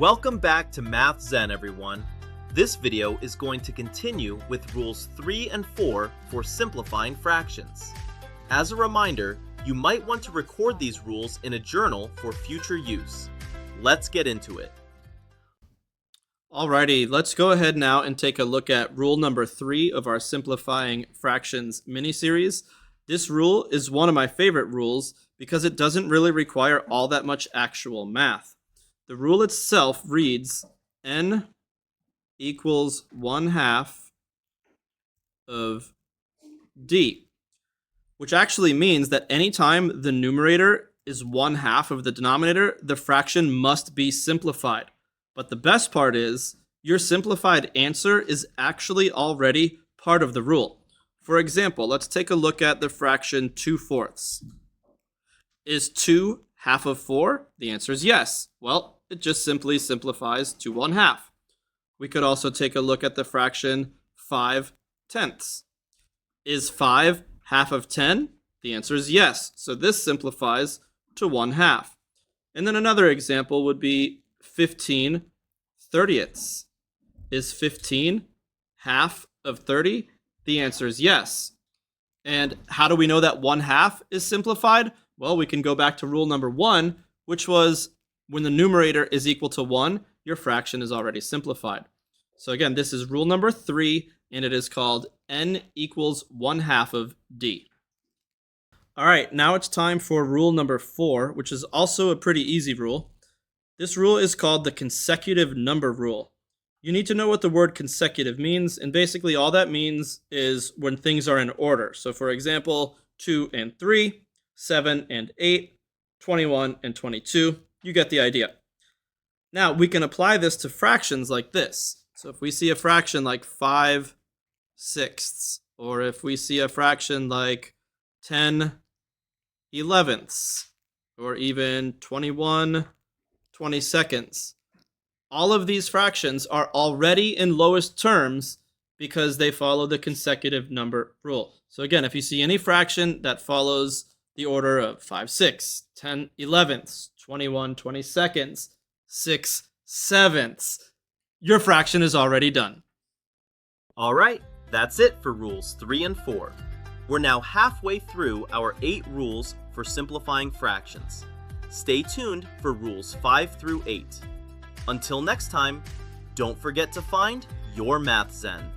Welcome back to Math Zen, everyone. This video is going to continue with rules 3 and 4 for simplifying fractions. As a reminder, you might want to record these rules in a journal for future use. Let's get into it. Alrighty, let's go ahead now and take a look at rule number 3 of our Simplifying Fractions mini-series. This rule is one of my favorite rules because it doesn't really require all that much actual math. The rule itself reads n equals 1/2 of d, which actually means that anytime the numerator is 1/2 of the denominator, the fraction must be simplified. But the best part is, your simplified answer is actually already part of the rule. For example, let's take a look at the fraction 2/4. Is 2 half of 4? The answer is yes. Well, it just simply simplifies to 1/2. We could also take a look at the fraction 5/10. Is 5 half of 10? The answer is yes. So this simplifies to 1/2. And then another example would be 15/30. Is 15 half of 30? The answer is yes. And how do we know that 1/2 is simplified? Well, we can go back to rule number 1, which was when the numerator is equal to 1, your fraction is already simplified. So again, this is rule number 3, and it is called n equals 1/2 of d. All right, now it's time for rule number 4, which is also a pretty easy rule. This rule is called the consecutive number rule. You need to know what the word consecutive means, and basically all that means is when things are in order. So for example, 2 and 3, 7 and 8, 21 and 22. You get the idea. Now, we can apply this to fractions like this. So if we see a fraction like 5/6, or if we see a fraction like 10/11, or even 21/22, all of these fractions are already in lowest terms because they follow the consecutive number rule. So again, if you see any fraction that follows the order of 5/6, 10/11, 21/22, 6/7, your fraction is already done. Alright, that's it for rules 3 and 4. We're now halfway through our 8 rules for simplifying fractions. Stay tuned for rules 5 through 8. Until next time, don't forget to find your Math Zen.